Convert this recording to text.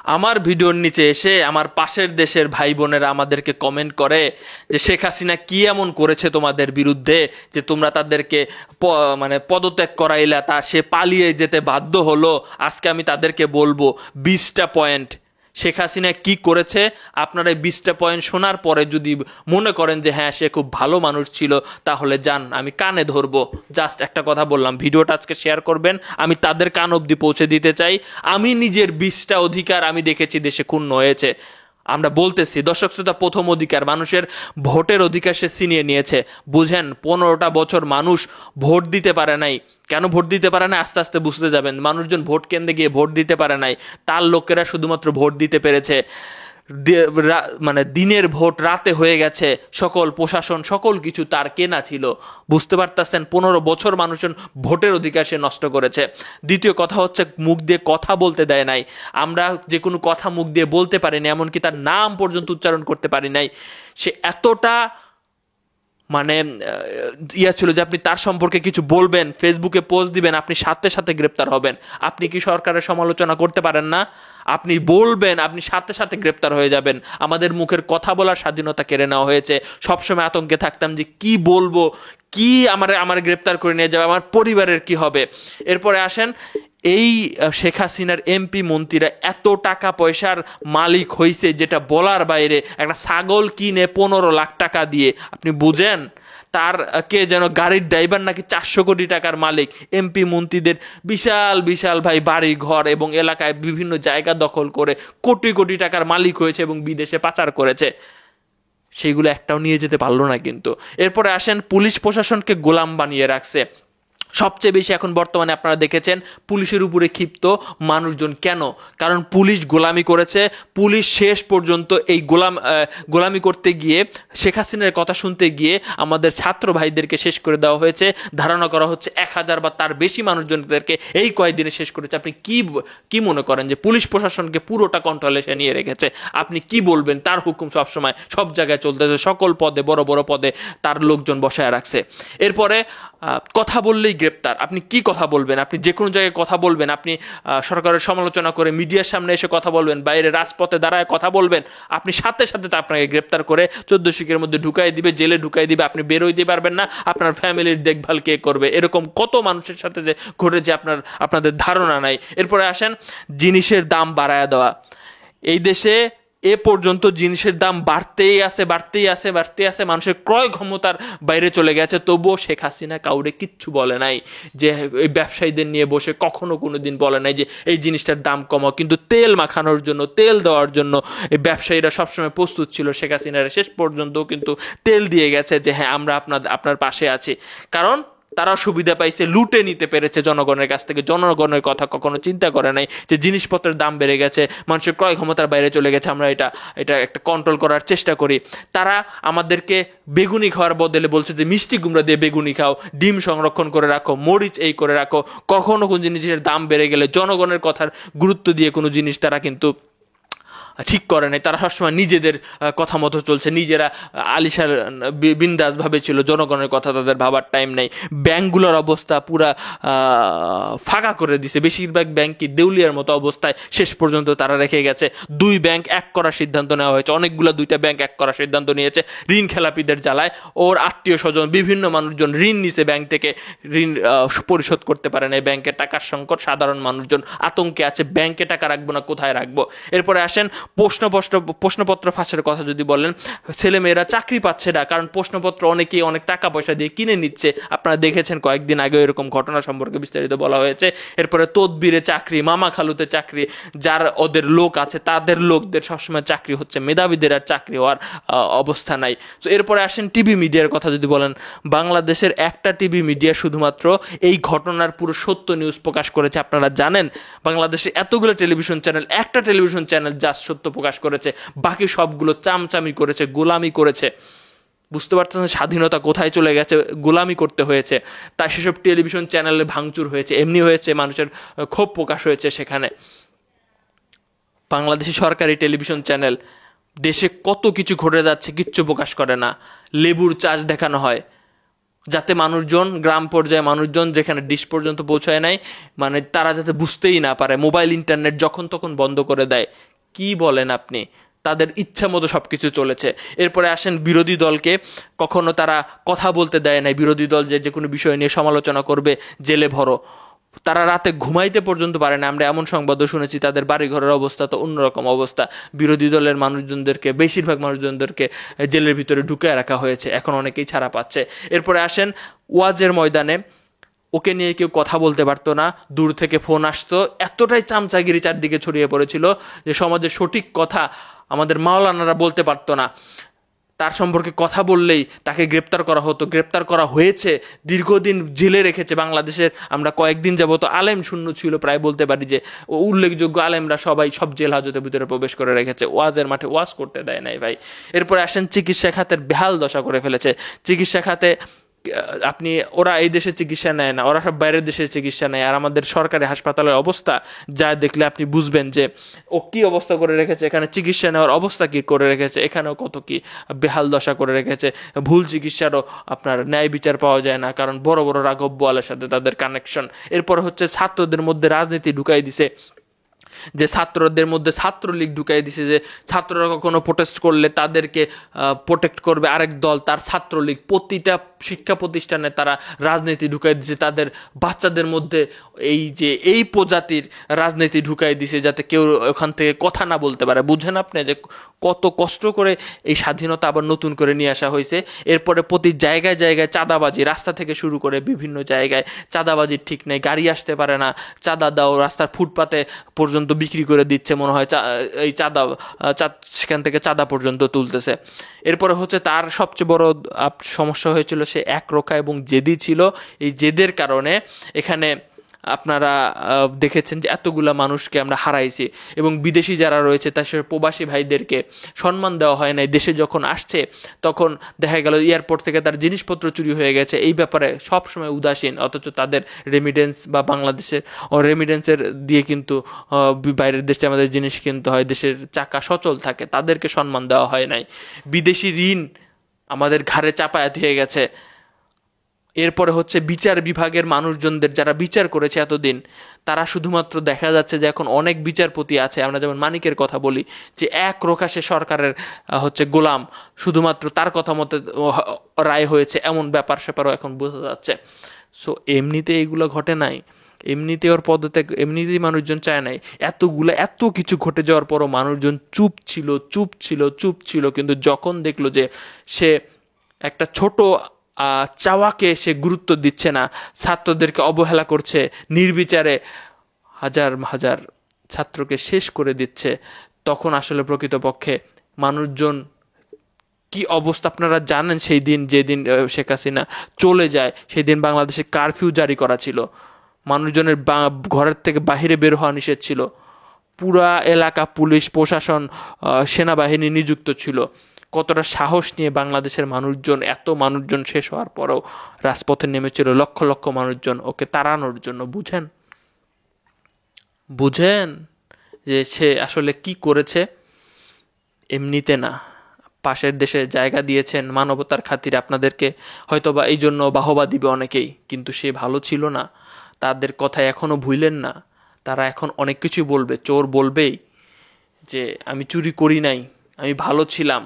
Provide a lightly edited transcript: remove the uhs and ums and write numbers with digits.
আমার ভিডিওর নিচে এসে আমার পাশের দেশের ভাই বোনেরা আমাদেরকে কমেন্ট করে যে শেখ হাসিনা কি এমন করেছে তোমাদের বিরুদ্ধে যে তোমরা তাদেরকে মানে পদত্যাগ করাইলা, তা সে পালিয়ে যেতে বাধ্য হলো। আজকে আমি তাদেরকে বলবো 20টা পয়েন্ট শেখ হাসিনা কি করেছে। আপনারা এই 20টা পয়েন্ট শোনার পরে যদি মনে করেন যে হ্যাঁ সে খুব ভালো মানুষ ছিল, তাহলে যান, আমি কানে ধরবো। জাস্ট একটা কথা বললাম, ভিডিওটা আজকে শেয়ার করবেন, আমি তাদের কান অবধি পৌঁছে দিতে চাই। আমি নিজের 20টা অধিকার আমি দেখেছি দেশে ক্ষুণ্ণ হয়েছে। আমরা বলতেছি দর্শক শ্রোতা, প্রথম অধিকার মানুষের ভোটের অধিকার সে ছিনিয়ে নিয়েছে। বুঝেন, 15টা বছর মানুষ ভোট দিতে পারে নাই। কেন ভোট দিতে পারে না আস্তে আস্তে বুঝতে যাবেন। মানুষজন ভোট কেন্দ্রে গিয়ে ভোট দিতে পারে নাই, তার লোকেরা শুধুমাত্র ভোট দিতে পেরেছে। মানে দিনের ভোট রাতে হয়ে গেছে, সকল প্রশাসন সকল কিছু তার কেনা ছিল। বুঝতে পারতেছেন, 15 বছর মানুষজন ভোটের অধিকার সে নষ্ট করেছে। দ্বিতীয় কথা হচ্ছে মুখ দিয়ে কথা বলতে দেয় নাই। আমরা যে কোনো কথা মুখ দিয়ে বলতে পারিনি, এমনকি তার নাম পর্যন্ত উচ্চারণ করতে পারি নাই। সে এতটা মানে ছিল যে আপনি তার সম্পর্কে কিছু বলবেন, ফেসবুকে পোস্ট দিবেন, আপনি সাথে সাথে গ্রেপ্তার হবেন। আপনি কি সরকারের সমালোচনা করতে পারেন না? আপনি বলবেন, আপনি সাথে সাথে গ্রেপ্তার হয়ে যাবেন। আমাদের মুখের কথা বলার স্বাধীনতা কেড়ে নেওয়া হয়েছে। সবসময় আতঙ্কে থাকতাম যে কি বলবো, কি আমার গ্রেপ্তার করে নিয়ে যাবে, আমার পরিবারের কি হবে। এরপরে আসেন, এই শেখ হাসিনার এমপি মন্ত্রীরা এত টাকা পয়সার মালিক হয়েছে যেটা বলার বাইরে। একটা ছাগল কিনে 15 লাখ টাকা দিয়ে, আপনি বুঝেন তার কে যেন গাড়ির ড্রাইভার নাকি 400 কোটি টাকার মালিক। এমপি মন্ত্রীদের বিশাল বিশাল ভাই বাড়ি ঘর এবং এলাকায় বিভিন্ন জায়গা দখল করে কোটি কোটি টাকার মালিক হয়েছে এবং বিদেশে পাচার করেছে। সেইগুলো একটাও নিয়ে যেতে পারলো না কিন্তু। এরপরে আসেন, পুলিশ প্রশাসনকে গোলাম বানিয়ে রাখছে। সবচেয়ে বেশি এখন বর্তমানে আপনারা দেখেছেন পুলিশের উপরে ক্ষিপ্ত মানুষজন কেন? কারণ পুলিশ গোলামি করেছে। পুলিশ শেষ পর্যন্ত এই গোলামি করতে গিয়ে, শেখ হাসিনার কথা শুনতে গিয়ে আমাদের ছাত্র ভাইদেরকে শেষ করে দেওয়া হয়েছে। ধারণা করা হচ্ছে 1000 বা তার বেশি মানুষজনদেরকে এই কয়েকদিনে শেষ করেছে। আপনি কি মনে করেন যে পুলিশ প্রশাসনকে পুরোটা কন্ট্রোলে সে নিয়ে রেখেছে? আপনি কি বলবেন? তার হুকুম সবসময় সব জায়গায় চলতেছে, সকল পদে বড় বড় পদে তার লোকজন বসায় রাখছে। এরপরে কথা বললেই গ্রেপ্তার। আপনি কি কথা বলবেন? আপনি যে কোনো জায়গায় কথা বলবেন, আপনি সরকারের সমালোচনা করে মিডিয়ার সামনে এসে কথা বলবেন, বাইরে রাজপথে দাঁড়ায় কথা বলবেন, আপনি সাথে সাথে আপনাকে গ্রেপ্তার করে 14 শিকের মধ্যে ঢুকাই দিবে, জেলে ঢুকাই দিবে। আপনি বেরোইতে পারবেন না। আপনার ফ্যামিলির দেখভাল কে করবে? এরকম কত মানুষের সাথে যে ঘটেছে আপনাদের ধারণা নাই। এরপরে আসেন, জিনিসের দাম বাড়ায় দেওয়া। এই দেশে এ পর্যন্ত জিনিসের দাম বাড়তেই আছে। মানুষের ক্রয় ক্ষমতার বাইরে চলে গেছে। তবুও শেখ হাসিনা কাউরে কিচ্ছু বলে নাই। যে এই ব্যবসায়ীদের নিয়ে বসে কখনো কোনো দিন বলে নাই যে এই জিনিসটার দাম কমাও। কিন্তু তেল মাখানোর জন্য, তেল দেওয়ার জন্য এই ব্যবসায়ীরা সবসময় প্রস্তুত ছিল। শেখ হাসিনার শেষ পর্যন্ত কিন্তু তেল দিয়ে গেছে যে হ্যাঁ আমরা আপনার পাশে আছি। কারণ তারা সুবিধা পাইছে, লুটে নিতে পেরেছে জনগণের কাছ থেকে। জনগণের কথা কখনো চিন্তা করে নাই যে জিনিসপত্রের দাম বেড়ে গেছে, মানুষের ক্রয় ক্ষমতার বাইরে চলে গেছে, আমরা এটা একটা কন্ট্রোল করার চেষ্টা করি। তারা আমাদেরকে বেগুনি খাওয়ার বদলে বলছে যে মিষ্টি কুমড়া দিয়ে বেগুনি খাও, ডিম সংরক্ষণ করে রাখো, মরিচ এই করে রাখো। কখনো কোন জিনিসের দাম বেড়ে গেলে জনগণের কথার গুরুত্ব দিয়ে কোনো জিনিস তারা কিন্তু ঠিক করে নাই। তারা সবসময় নিজেদের কথা মতো চলছে, নিজেরা আলিশার বিন্দাস ভাবে ছিল। জনগণের কথা তাদের ভাবার টাইম নেই। ব্যাংকগুলোর অবস্থা পুরা ফাঁকা করে দিছে। বেশিরভাগ ব্যাংকই দেউলিয়ার মতো অবস্থায় শেষ পর্যন্ত তারা রেখে গেছে। 2 ব্যাংক এক করার সিদ্ধান্ত নেওয়া হয়েছে। অনেকগুলো 2টা ব্যাংক এক করার সিদ্ধান্ত নিয়েছে ঋণ খেলাপিদের জ্বালায়। ওর আত্মীয় স্বজন বিভিন্ন মানুষজন ঋণ নিছে ব্যাংক থেকে, ঋণ পরিশোধ করতে পারে না। ব্যাংকের টাকার সংকট, সাধারণ মানুষজন আতঙ্কে আছে। ব্যাংকে টাকা রাখবো না, কোথায় রাখবো? এরপরে আসেন, প্রশ্নপত্র ফাঁসের কথা যদি বলেন, ছেলেমেয়েরা চাকরি পাচ্ছে না কারণ প্রশ্নপত্র অনেকেই অনেক টাকা পয়সা দিয়ে কিনে নিচ্ছে। আপনারা দেখেছেন কয়েকদিন আগে এরকম ঘটনা সম্পর্কে বিস্তারিত বলা হয়েছে। এরপরে তদবিরে চাকরি, মামা খালুতে চাকরি, যার ওদের লোক আছে তাদের লোকদের সবসময় চাকরি হচ্ছে, মেধাবীদের আর চাকরি হওয়ার অবস্থা নাই। তো এরপরে আসেন টিভি মিডিয়ার কথা যদি বলেন, বাংলাদেশের একটা টিভি মিডিয়া শুধুমাত্র এই ঘটনার পুরো সত্য নিউজ প্রকাশ করেছে। আপনারা জানেন বাংলাদেশে এতগুলো টেলিভিশন চ্যানেল, একটা টেলিভিশন চ্যানেল যা সত্য প্রকাশ করেছে, বাকি সবগুলো চামচামি করেছে, গোলামি করেছে। বুঝতে পারতেছেন স্বাধীনতা কোথায় চলে গেছে? গোলামি করতে হয়েছে। তাই সেসব টেলিভিশন চ্যানেলে ভাঙচুর হয়েছে, এমনি হয়েছে, মানুষের ক্ষোভ প্রকাশ হয়েছে সেখানে। বাংলাদেশি সরকারি টেলিভিশন চ্যানেল দেশে কত কিছু ঘটে যাচ্ছে কিচ্ছু প্রকাশ করে না। লেবুর চাষ দেখানো হয় যাতে মানুষজন, গ্রাম পর্যায়ে মানুষজন যেখানে ডিশ পর্যন্ত পৌঁছায় নাই, মানে তারা যাতে বুঝতেই না পারে। মোবাইল ইন্টারনেট যখন তখন বন্ধ করে দেয়। কি বলেন আপনি? তাদের ইচ্ছা মতো সবকিছু চলেছে। এরপরে আসেন বিরোধী দলকে, কখনো তারা কথা বলতে দেয় নাই। বিরোধী দল যে কোনো বিষয় নিয়ে সমালোচনা করবে, জেলে ভরো। তারা রাতে ঘুমাইতে পর্যন্ত পারে না। আমরা এমন সংবাদও শুনেছি তাদের বাড়িঘরের অবস্থা তো অন্যরকম অবস্থা। বিরোধী দলের মানুষজনদেরকে, বেশিরভাগ মানুষজনদেরকে জেলের ভিতরে ঢুকিয়ে রাখা হয়েছে, এখন অনেকেই ছাড়া পাচ্ছে। এরপরে আসেন ওয়াজের ময়দানে, ওকে নিয়ে কেউ কথা বলতে পারতো না, দূর থেকে ফোন আসতো। এতটাই চামচাগিরি চারদিকে ছড়িয়ে পড়েছিল যে সমাজের সঠিক কথা আমাদের মাওলানারা বলতে পারতো না। তার সম্পর্কে কথা বললেই তাকে গ্রেপ্তার করা হতো, গ্রেপ্তার করা হয়েছে, দীর্ঘদিন জেলে রেখেছে। বাংলাদেশের আমরা কয়েকদিন যাবত আলেম শূন্য ছিল প্রায় বলতে পারি, যে উল্লেখযোগ্য আলেমরা সবাই সব জেল হাজতের ভিতরে প্রবেশ করে রেখেছে, ওয়াজের মাঠে ওয়াজ করতে দেয় নাই ভাই। এরপরে আসেন চিকিৎসা খাতের বেহাল দশা করে ফেলেছে। চিকিৎসা খাতে আপনি, ওরা এই দেশে চিকিৎসা নেয় না, ওরা সব বাইরের দেশে চিকিৎসা নেয়। আর আমাদের সরকারি হাসপাতালের অবস্থা যা দেখলে আপনি বুঝবেন যে ও কি অবস্থা করে রেখেছে, এখানে চিকিৎসা নেওয়ার অবস্থা কি করে রেখেছে, এখানেও কত কি বেহাল দশা করে রেখেছে। ভুল চিকিৎসারও আপনার ন্যায় বিচার পাওয়া যায় না, কারণ বড় বড় রাঘব বোয়ালের সাথে তাদের কানেকশন। এরপর হচ্ছে ছাত্রদের মধ্যে রাজনীতি ঢুকাই দিছে, যে ছাত্রদের মধ্যে ছাত্রলীগ ঢুকাই দিছে, যে ছাত্ররা কখনো প্রোটেস্ট করলে তাদেরকে প্রোটেক্ট করবে আরেক দল, তার ছাত্রলীগ। প্রতিটা শিক্ষা প্রতিষ্ঠানে তারা রাজনীতি ঢুকাই দিছে, তাদের বাচ্চাদের মধ্যে এই প্রজাতির রাজনীতি ঢুকাই দিছে, যাতে কেউ ওখান থেকে কথা না বলতে পারে। বুঝেন আপনি যে কত কষ্ট করে এই স্বাধীনতা আবার নতুন করে নিয়ে আসা হয়েছে। এরপরে প্রতি জায়গায় জায়গায় চাঁদাবাজি, রাস্তা থেকে শুরু করে বিভিন্ন জায়গায় চাঁদাবাজির ঠিক নেই, গাড়ি আসতে পারে না, চাঁদা দাও, রাস্তার ফুটপাতে পর্যন্ত বিক্রি করে দিচ্ছে, মনে হয় এই সেখান থেকে চাঁদা পর্যন্ত তুলতেছে। এরপরে হচ্ছে তার সবচেয়ে বড় সমস্যা হয়েছিল, সে একরোখা এবং জেদি ছিল। এই জেদের কারণে এখানে আপনারা দেখেছেন যে এতগুলা মানুষকে আমরা হারাইছি, এবং বিদেশি যারা রয়েছে তার প্রবাসী ভাইদেরকে সম্মান দেওয়া হয় নাই। দেশে যখন আসছে তখন দেখা গেল এয়ারপোর্ট থেকে তার জিনিসপত্র চুরি হয়ে গেছে, এই ব্যাপারে সবসময় উদাসীন। অথচ তাদের রেমিডেন্স বা বাংলাদেশের রেমিডেন্সের দিয়ে কিন্তু বাইরের দেশে আমাদের জিনিস কিনতে হয়, দেশের চাকা সচল থাকে, তাদেরকে সম্মান দেওয়া হয় নাই। বিদেশি ঋণ আমাদের ঘাড়ে চাপায়া দিয়ে গেছে। এরপরে হচ্ছে বিচার বিভাগের মানুষজনদের যারা বিচার করেছে এতদিন, তারা শুধুমাত্র দেখা যাচ্ছে যে এখন অনেক বিচারপতি আছে, আমরা যেমন মানিকের কথা বলি, যে এক রোখাসে সরকারের হচ্ছে গোলাম, শুধুমাত্র তার কথা মতে রায় হয়েছে, এমন ব্যাপার স্যাপারও এখন বোঝা যাচ্ছে। সো এমনিতে এইগুলো ঘটে নাই, এমনিতে ওর পদত্যাগ এমনিতেই মানুষজন চায় নাই। এত কিছু ঘটে যাওয়ার পরও মানুষজন চুপ ছিল। কিন্তু যখন দেখলো যে সে একটা ছোট চাওয়াকে সে গুরুত্ব দিচ্ছে না, ছাত্রদেরকে অবহেলা করছে, নির্বিচারে হাজার হাজার ছাত্রকে শেষ করে দিচ্ছে, তখন আসলে প্রকৃতপক্ষে মানুষজন কি অবস্থা আপনারা জানেন। সেই দিন, যেদিন শেখ হাসিনা চলে যায়, সেই দিন বাংলাদেশে কারফিউ জারি করা ছিল, মানুষজনের ঘরের থেকে বাহিরে বের হওয়া নিষেধ ছিল, পুরা এলাকা পুলিশ প্রশাসন সেনাবাহিনী নিযুক্ত ছিল। কতটা সাহস নিয়ে বাংলাদেশের মানুষজন, এত মানুষজন শেষ হওয়ার পরেও রাজপথে নেমেছিল, লক্ষ লক্ষ মানুষজন ওকে তাড়ানোর জন্য। বুঝেন যে সে আসলে কি করেছে? এমনিতে না, পাশের দেশে জায়গা দিয়েছেন মানবতার খাতিরে, আপনাদেরকে হয়তোবা এই জন্য বাহবা দিবে অনেকেই, কিন্তু সে ভালো ছিল না। তাদের কথা এখনো ভুলেন না, তারা এখন অনেক কিছু বলবে, চোর বলবেই যে আমি চুরি করি নাই, আমি ভালো ছিলাম।